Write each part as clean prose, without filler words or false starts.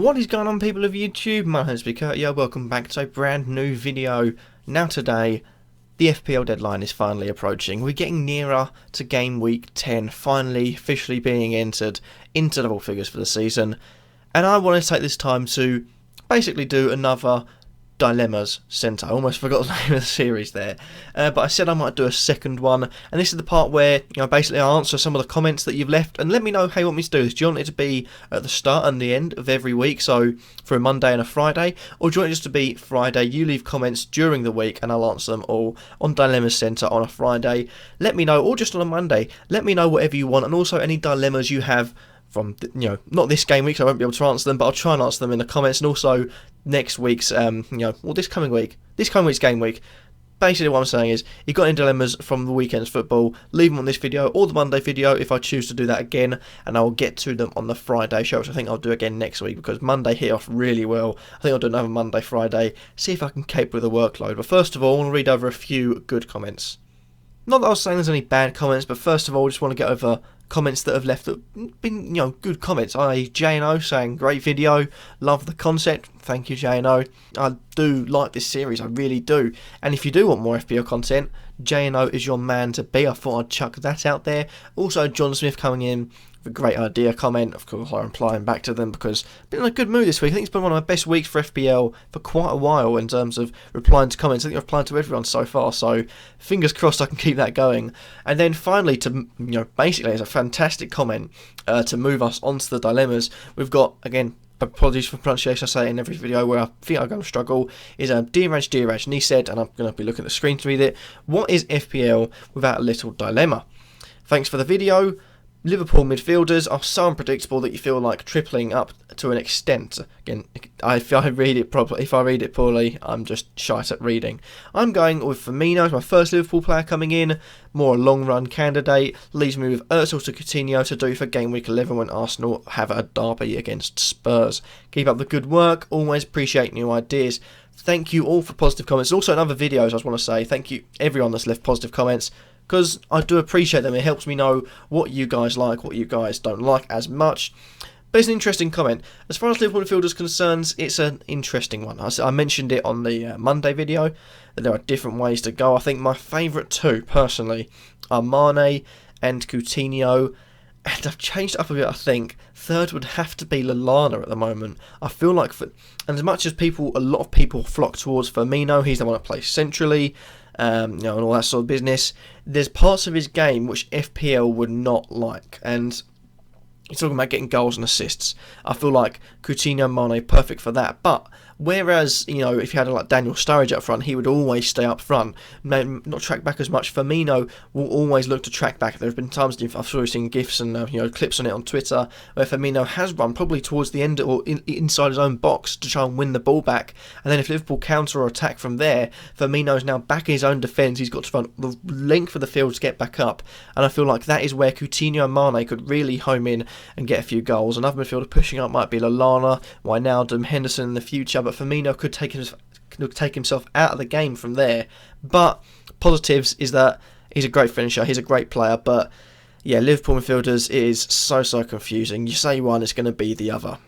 What is going on, people of YouTube? My name is Kurtyoy. Welcome back to a brand new video. Now today, the FPL deadline is finally approaching. We're getting nearer to game week 10, finally officially being entered into double figures for the season. And I want to take this time to basically do another Dilemmas Centre. I almost forgot the name of the series there, but I said I might do a second one, and this is the part where basically I answer some of the comments that you've left and let me know how you want me to do this. Do you want it to be at the start and the end of every week, so for a Monday and a Friday, or do you want it just to be Friday? You leave comments during the week and I'll answer them all on Dilemmas Centre on a Friday. Let me know, or just on a Monday. Let me know whatever you want, and also any dilemmas you have from, not this game week, so I won't be able to answer them, but I'll try and answer them in the comments, and also next week's, this coming week's game week. Basically what I'm saying is, you've got any dilemmas from the weekend's football, leave them on this video or the Monday video if I choose to do that again, and I'll get to them on the Friday show, which I think I'll do again next week, because Monday hit off really well. I think I'll do another Monday, Friday, see if I can cope with the workload. But first of all, I want to read over a few good comments. Not that I was saying there's any bad comments, but first of all, I just want to get over comments that have left that been, good comments. I.e. J&O saying, great video, love the concept. Thank you, J&O. I do like this series, I really do. And if you do want more FPL content, J&O is your man to be. I thought I'd chuck that out there. Also, John Smith coming in with a great idea comment. Of course, I'm replying back to them because I've been in a good mood this week. I think it's been one of my best weeks for FPL for quite a while in terms of replying to comments. I think I've replied to everyone so far, so fingers crossed I can keep that going. And then finally, to basically, as a fantastic comment to move us onto the dilemmas, we've got, again, apologies for pronunciation, I say it in every video where I think I'm going to struggle, is Diraj, and he said, and I'm going to be looking at the screen to read it, what is FPL without a little dilemma? Thanks for the video. Liverpool midfielders are so unpredictable that you feel like tripling up to an extent. Again, if I read it poorly, I'm just shite at reading. I'm going with Firmino as my first Liverpool player coming in. More a long-run candidate. Leaves me with Özil to Coutinho to do for game week 11 when Arsenal have a derby against Spurs. Keep up the good work. Always appreciate new ideas. Thank you all for positive comments. Also in other videos, I just want to say thank you everyone that's left positive comments, because I do appreciate them. It helps me know what you guys like, what you guys don't like as much. But it's an interesting comment. As far as Liverpool midfielders is concerned, it's an interesting one. I mentioned it on the Monday video, that there are different ways to go. I think my favourite two, personally, are Mane and Coutinho. And I've changed it up a bit, I think. Third would have to be Lallana at the moment. I feel like, and as much as a lot of people flock towards Firmino, he's the one that plays centrally, and all that sort of business, there's parts of his game which FPL would not like, and he's talking about getting goals and assists. I feel like Coutinho and Mane perfect for that, but whereas, if you had like Daniel Sturridge up front, he would always stay up front, not track back as much. Firmino will always look to track back. There have been times I've sort of seen GIFs and clips on it on Twitter where Firmino has run probably towards the end or inside his own box to try and win the ball back, and then if Liverpool counter or attack from there, Firmino's now back in his own defence. He's got to run the length of the field to get back up, and I feel like that is where Coutinho and Mane could really home in and get a few goals. Another midfielder pushing up might be Lallana, Wijnaldum, Henderson in the future, but Firmino could take himself out of the game from there. But positives is that he's a great finisher, he's a great player, but yeah, Liverpool midfielders is so confusing. You say one, it's going to be the other.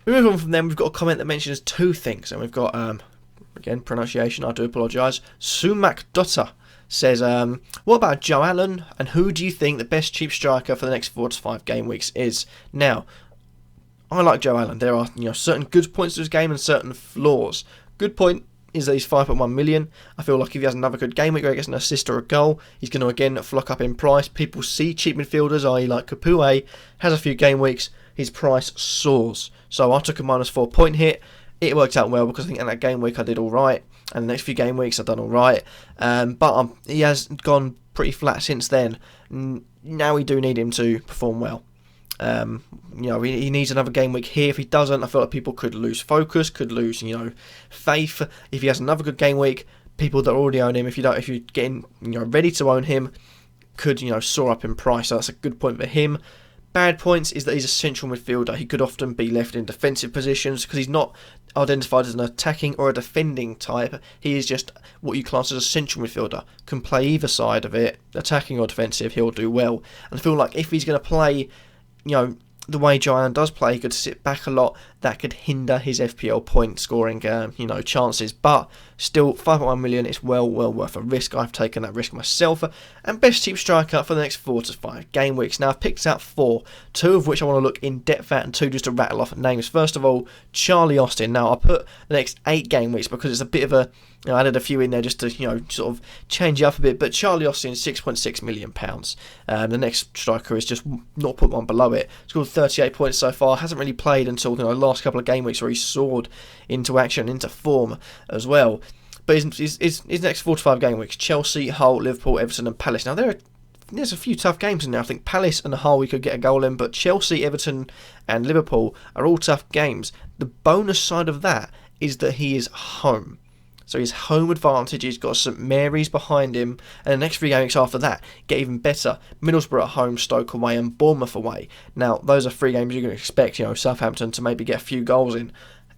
We move on from them. We've got a comment that mentions two things, and we've got, again, pronunciation, I do apologise, Sumak Dotta says, what about Joe Allen, and who do you think the best cheap striker for the next 4 to 5 game weeks is? Now, I like Joe Allen. There are certain good points to his game and certain flaws. Good point is that he's 5.1 million. I feel like if he has another good game week where he gets an assist or a goal, he's going to again flock up in price. People see cheap midfielders, i.e. like Kurtyoy, has a few game weeks, his price soars. So I took a -4 point hit. It worked out well because I think in that game week I did alright, and the next few game weeks I've done alright. But he has gone pretty flat since then. Now we do need him to perform well. He needs another game week here. If he doesn't, I feel like people could lose focus, could lose, faith. If he has another good game week, people that already own him, if you're getting, ready to own him, could, soar up in price. So that's a good point for him. Bad points is that he's a central midfielder. He could often be left in defensive positions because he's not identified as an attacking or a defending type. He is just what you class as a central midfielder. Can play either side of it, attacking or defensive, he'll do well. And I feel like if he's going to play the way Giant does play, he could sit back a lot. That could hinder his FPL point scoring, chances. But still, 5.1 million is well worth a risk. I've taken that risk myself. And best cheap striker for the next 4 to 5 game weeks. Now, I've picked out 4, 2 of which I want to look in depth at, and 2 just to rattle off names. First of all, Charlie Austin. Now, I put the next 8 game weeks because it's a bit of a, I added a few in there just to, sort of change it up a bit. But Charlie Austin, £6.6 million. The next striker is just 0.1 below it. Scored 38 points so far. Hasn't really played until the last couple of game weeks where he soared into action, into form as well. But his next 4 to 5 game weeks: Chelsea, Hull, Liverpool, Everton, and Palace. Now there's a few tough games in there. I think Palace and Hull we could get a goal in, but Chelsea, Everton, and Liverpool are all tough games. The bonus side of that is that he is home. So his home advantage, he's got St Mary's behind him, and the next 3 games after that get even better. Middlesbrough at home, Stoke away, and Bournemouth away. Now, those are 3 games you're going to expect, Southampton to maybe get a few goals in.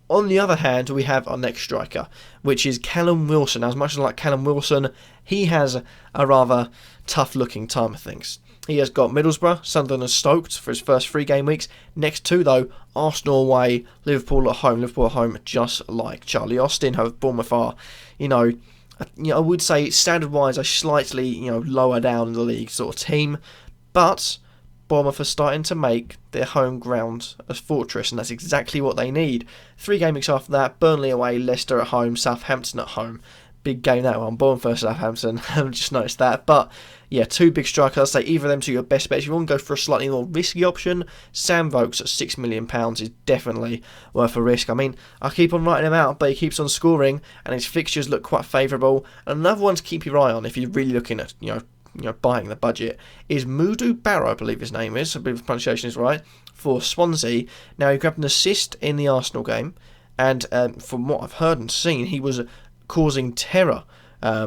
On the other hand, we have our next striker, which is Callum Wilson. Now, as much as I like Callum Wilson, he has a rather tough-looking time of things. He has got Middlesbrough, Sunderland and Stoke for his first 3 game weeks. Next 2, though, Arsenal away, Liverpool at home. Liverpool at home, just like Charlie Austin. However, Bournemouth are, I would say standard-wise a slightly, lower down in the league sort of team. But Bournemouth are starting to make their home ground a fortress, and that's exactly what they need. 3 game weeks after that: Burnley away, Leicester at home, Southampton at home. Big game that one. Born for Southampton. I've just noticed that. But yeah, 2 big strikers. I'd say either of them to your best bets. If you want to go for a slightly more risky option, Sam Vokes at £6 million is definitely worth a risk. I mean, I keep on writing him out, but he keeps on scoring, and his fixtures look quite favourable. Another one to keep your eye on if you're really looking at buying the budget is Mudu Barrow, I believe his name is. I believe the pronunciation is right, for Swansea. Now, he grabbed an assist in the Arsenal game, and from what I've heard and seen, he was causing terror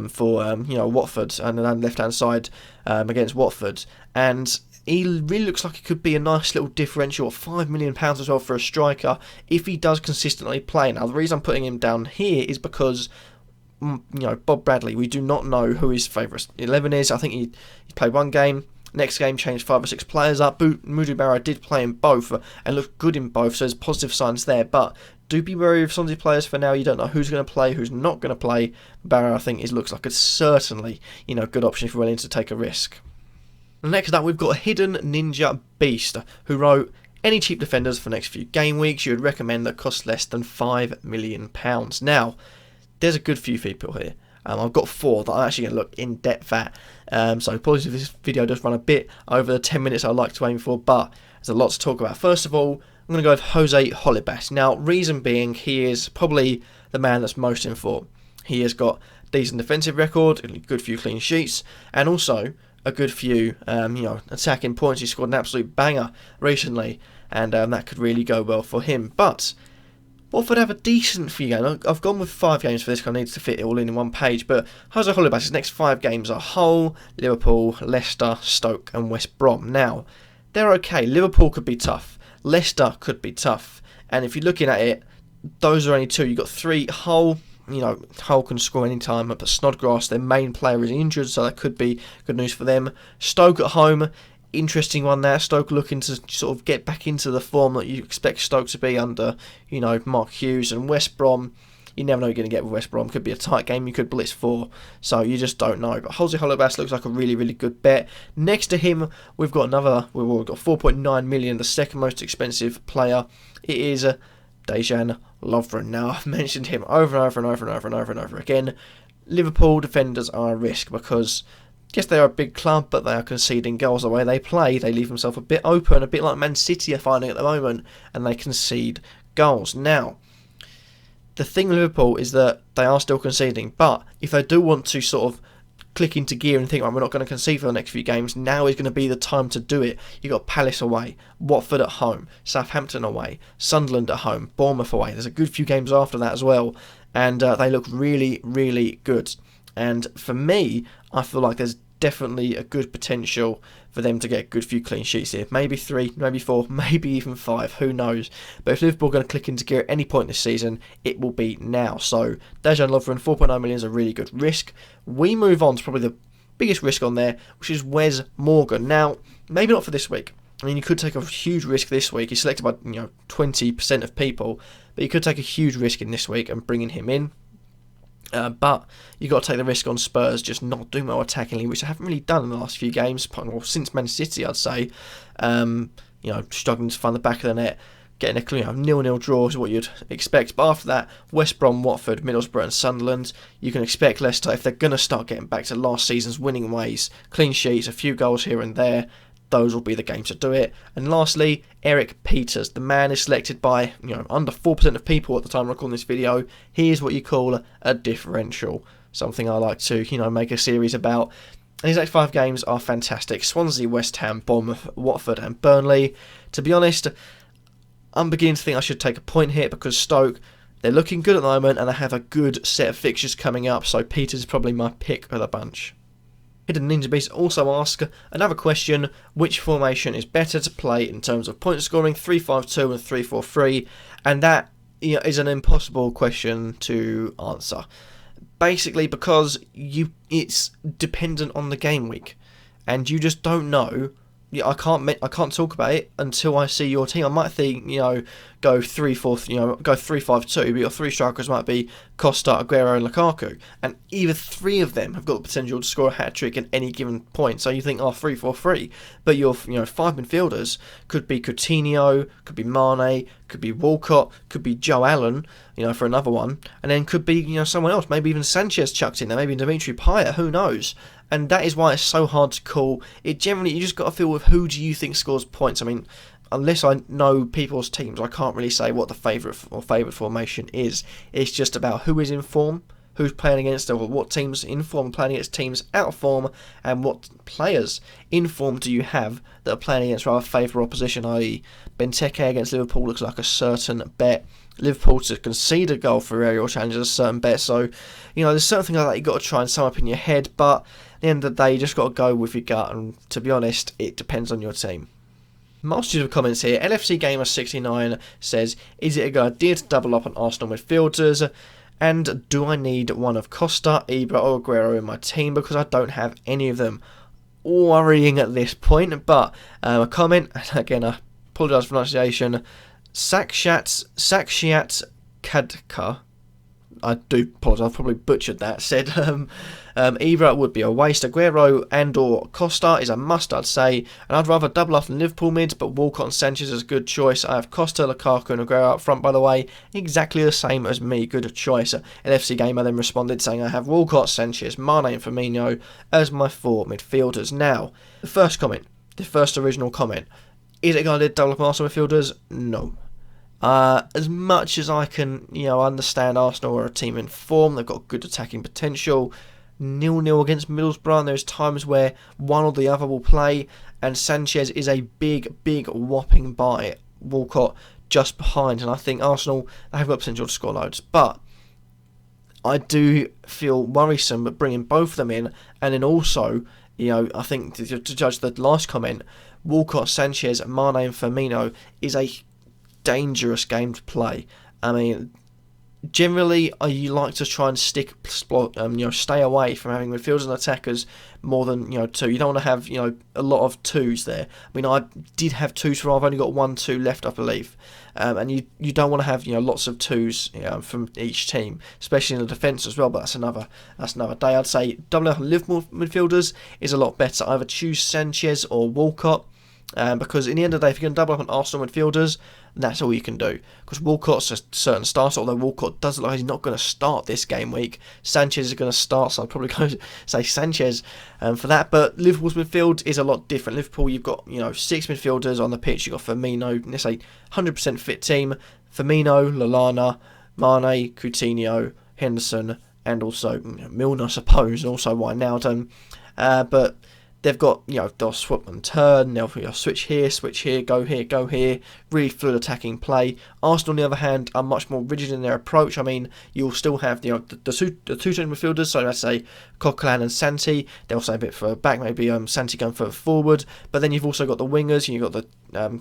for Watford and the left-hand side against Watford, and he really looks like it could be a nice little differential of £5 million as well for a striker if he does consistently play. Now, the reason I'm putting him down here is because Bob Bradley, we do not know who his favourite 11 is. I think he played 1 game. Next game changed 5 or 6 players up. Mudu Barrow did play in both and looked good in both, so there's positive signs there. But do be wary of some of these players for now. You don't know who's going to play, who's not going to play. Barrow, I think, looks like a certainly good option if you're willing to take a risk. Next up, we've got a hidden ninja beast who wrote, any cheap defenders for the next few game weeks you would recommend that cost less than £5 million. Now, there's a good few people here. I've got 4 that I'm actually going to look in depth at. So apologies if this video does run a bit over the 10 minutes I'd like to aim for, but there's a lot to talk about. First of all, I'm going to go with Jose Holebas. Now, reason being, he is probably the man that's most in form. He has got decent defensive record, a good few clean sheets, and also a good few attacking points. He scored an absolute banger recently, and that could really go well for him. But Watford have a decent few games. I've gone with 5 games for this because I need to fit it all in one page. But Jose Holebas' next 5 games are Hull, Liverpool, Leicester, Stoke and West Brom. Now, they're okay. Liverpool could be tough. Leicester could be tough. And if you're looking at it, those are only 2. You've got 3. Hull, Hull can score any time. But Snodgrass, their main player, is injured, so that could be good news for them. Stoke at home. Interesting one there. Stoke looking to sort of get back into the form that you expect Stoke to be under, Mark Hughes. And West Brom, you never know what you're going to get with West Brom. Could be a tight game, you could blitz 4, so you just don't know. But Jose Holebas looks like a really, really good bet. Next to him, we've got 4.9 million, the second most expensive player. It is Dejan Lovren. Now, I've mentioned him over and over again. Liverpool defenders are a risk because, yes, they are a big club, but they are conceding goals the way they play. They leave themselves a bit open, a bit like Man City are finding at the moment, and they concede goals. Now, the thing with Liverpool is that they are still conceding, but if they do want to sort of click into gear and think, right, we're not going to concede for the next few games, now is going to be the time to do it. You've got Palace away, Watford at home, Southampton away, Sunderland at home, Bournemouth away. There's a good few games after that as well, and they look really, really good. And for me, I feel like there's definitely a good potential for them to get a good few clean sheets here. Maybe 3, maybe 4, maybe even 5, who knows. But if Liverpool are going to click into gear at any point this season, it will be now. So Dejan Lovren, 4.9 million is a really good risk. We move on to probably the biggest risk on there, which is Wes Morgan. Now, maybe not for this week. I mean, you could take a huge risk this week. He's selected by 20% of people, but you could take a huge risk in this week and bringing him in. But you've got to take the risk on Spurs just not doing well attackingly, which they haven't really done in the last few games, well, since Man City, I'd say. Struggling to find the back of the net, getting a 0-0 draw is what you'd expect. But after that, West Brom, Watford, Middlesbrough and Sunderland, you can expect Leicester, if they're going to start getting back to last season's winning ways, clean sheets, a few goals here and there, those will be the games to do it. And lastly, Eric Peters. The man is selected by under 4% of people at the time of recording this video. He is what you call a differential. Something I like to make a series about. And his next 5 games are fantastic. Swansea, West Ham, Bournemouth, Watford and Burnley. To be honest, I'm beginning to think I should take a point here because Stoke, they're looking good at the moment and they have a good set of fixtures coming up. So Peters is probably my pick of the bunch. Hidden Ninja Beast also ask another question: which formation is better to play in terms of point scoring, 3-5-2 and 3-4-3? And that is an impossible question to answer. Basically because it's dependent on the game week, and you just don't know. I can't talk about it until I see your team. I might think go 3-4, go 3-5-2, but your 3 strikers might be Costa, Aguero and Lukaku, and either 3 of them have got the potential to score a hat-trick at any given point. So you think 3-4-3, but your 5 midfielders could be Coutinho, could be Mane, could be Walcott, could be Joe Allen, for another one, and then could be someone else, maybe even Sanchez chucked in there, maybe Dimitri Payet, who knows. And that is why it's so hard to call. You just got to feel with who do you think scores points. I mean, unless I know people's teams, I can't really say what the favourite formation is. It's just about who is in form, who's playing against, or what teams in form playing against teams out of form, and what players in form do you have that are playing against rather favourable opposition, i.e. Benteke against Liverpool looks like a certain bet. Liverpool to concede a goal for aerial challenges is a certain bet. So, there's certain things like that you've got to try and sum up in your head, but at the end of the day, you just got to go with your gut, and to be honest, it depends on your team. Multitude of comments here. LFC Gamer 69 says, is it a good idea to double up on Arsenal midfielders? And do I need one of Costa, Ibra or Aguero in my team because I don't have any of them? Worrying at this point, but a comment, again I apologise for pronunciation, Sakshat Kadka, I do apologise, I've probably butchered that, said Ibra would be a waste. Aguero and or Costa is a must, I'd say, and I'd rather double up than Liverpool mids, but Walcott and Sanchez is a good choice. I have Costa, Lukaku and Aguero up front, by the way, exactly the same as me, good choice. LFC Gamer then responded saying I have Walcott, Sanchez, Mane and Firmino as my 4 midfielders. Now, the first original comment, is it going to double up Arsenal midfielders? No. As much as I can, understand Arsenal are a team in form, they've got good attacking potential. 0-0 against Middlesbrough, and there's times where one or the other will play, and Sanchez is a big whopping by Walcott just behind, and I think Arsenal, they have got potential to score loads, but I do feel worrisome bringing both of them in, and then also, I think to judge the last comment, Walcott, Sanchez, Mane and Firmino is a dangerous game to play. I mean, generally, you like to try and stay away from having midfielders and attackers more than 2. You don't want to have a lot of 2s there. I mean, I did have 2s for I've only got 1-2 left, I believe. And you don't want to have lots of 2s from each team, especially in the defence as well. But that's another day. I'd say doubling up on Liverpool midfielders is a lot better. Either choose Sanchez or Walcott. Because in the end of the day, if you're going to double up on Arsenal midfielders, that's all you can do. Because Walcott's a certain starter, although Walcott does look like he's not going to start this game week. Sanchez is going to start, so I'd probably go say Sanchez for that. But Liverpool's midfield is a lot different. Liverpool, you've got 6 midfielders on the pitch. You've got Firmino, let's say 100% fit team. Firmino, Lallana, Mane, Coutinho, Henderson, and also Milner, I suppose, and also Wijnaldum. But they've got, they'll swap and turn, they'll switch here, go here, really fluid attacking play. Arsenal, on the other hand, are much more rigid in their approach. I mean, you'll still have the two central midfielders, so let's say Coquelin and Santi. They'll say a bit further back, maybe Santi going further forward. But then you've also got the wingers, you've got the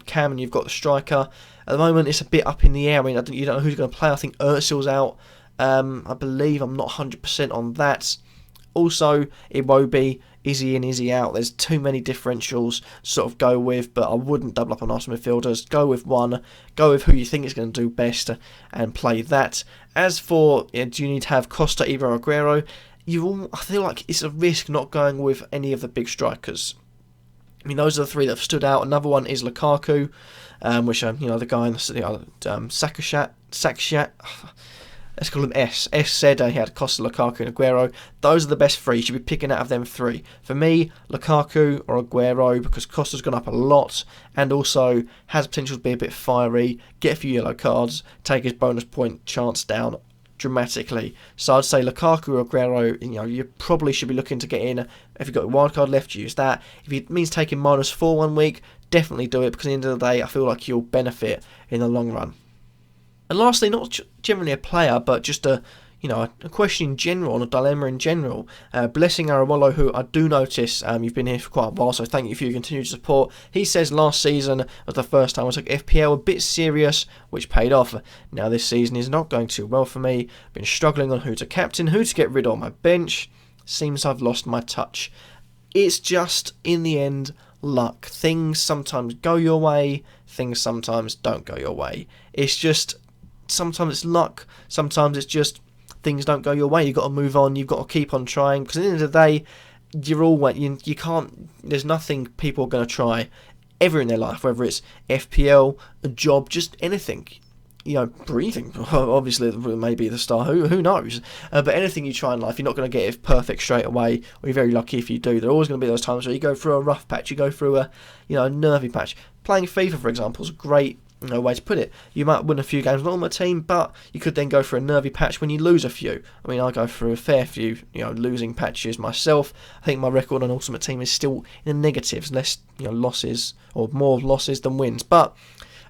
Cam, and you've got the striker. At the moment, it's a bit up in the air. I mean, you don't know who's going to play. I think Özil's out. I believe, I'm not 100% on that. Also, it won't be easy in, easy out. There's too many differentials to sort of go with, but I wouldn't double up on Arsenal midfielders. Go with one, go with who you think is going to do best, and play that. As for, do you need to have Costa, Ibra, or Aguero? I feel like it's a risk not going with any of the big strikers. I mean, those are the three that have stood out. Another one is Lukaku, which, the guy in Sakashat, let's call him S. S said he had Costa, Lukaku and Aguero. Those are the best three. You should be picking out of them three. For me, Lukaku or Aguero, because Costa's gone up a lot and also has potential to be a bit fiery, get a few yellow cards, take his bonus point chance down dramatically. So I'd say Lukaku or Aguero, you probably should be looking to get in. If you've got a wild card left, use that. If it means taking -4 1 week, definitely do it, because at the end of the day, I feel like you'll benefit in the long run. And lastly, not generally a player, but just a question in general, and a dilemma in general. Blessing Arawolo, who I do notice you've been here for quite a while, so thank you for your continued support. He says last season was the first time I took FPL a bit serious, which paid off. Now this season is not going too well for me. Been struggling on who to captain, who to get rid of on my bench. Seems I've lost my touch. It's just, in the end, luck. Things sometimes go your way, things sometimes don't go your way. It's just, sometimes it's luck, sometimes it's just things don't go your way. You've got to move on, you've got to keep on trying, because at the end of the day, you can't, there's nothing people are going to try ever in their life, whether it's FPL, a job, just anything. Breathing, obviously, maybe the star, who knows? But anything you try in life, you're not going to get it perfect straight away, or you're very lucky if you do. There are always going to be those times where you go through a rough patch, you go through a nervy patch. Playing FIFA, for example, is a great way to put it. You might win a few games not on my team, but you could then go for a nervy patch when you lose a few. I mean, I go through a fair few, losing patches myself. I think my record on Ultimate Team is still in the negatives, less, losses, or more losses than wins. But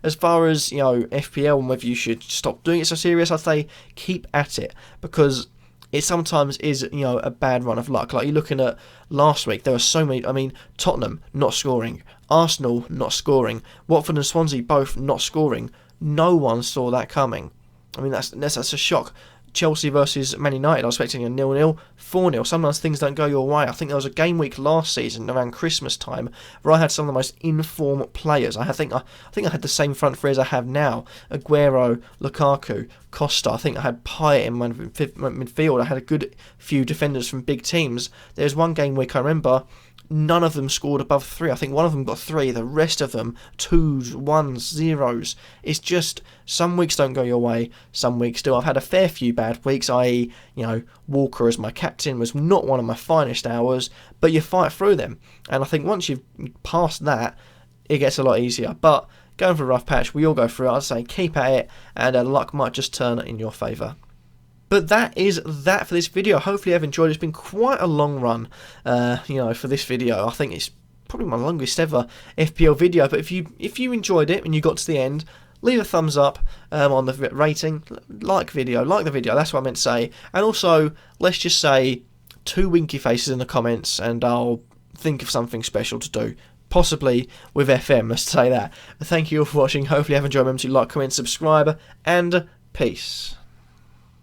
as far as, FPL and whether you should stop doing it so serious, I'd say keep at it, because it sometimes is, a bad run of luck. Like, you're looking at last week, there were so many, Tottenham not scoring, Arsenal not scoring, Watford and Swansea both not scoring. No one saw that coming. I mean, that's a shock. Chelsea versus Man United, I was expecting a 0-0, 4-0. Sometimes things don't go your way. I think there was a game week last season around Christmas time where I had some of the most informed players. I think I had the same front three as I have now: Aguero, Lukaku, Costa. I think I had Payet in my midfield. I had a good few defenders from big teams. There's one game week I remember, none of them scored above 3. I think one of them got 3. The rest of them 2s, 1s, 0s. It's just, some weeks don't go your way, some weeks do. I've had a fair few bad weeks, i.e., Walker as my captain was not one of my finest hours, but you fight through them. And I think once you've passed that, it gets a lot easier. But going for a rough patch, we all go through it. I'd say keep at it, and luck might just turn in your favour. But that is that for this video. Hopefully you've enjoyed it. It's been quite a long run, for this video. I think it's probably my longest ever FPL video. But if you enjoyed it and you got to the end, leave a thumbs up on the rating. Like the video. That's what I meant to say. And also, let's just say 2 winky faces in the comments, and I'll think of something special to do. Possibly with FM, let's say that. But thank you all for watching. Hopefully you have enjoyed. Remember to like, comment, subscribe, and peace.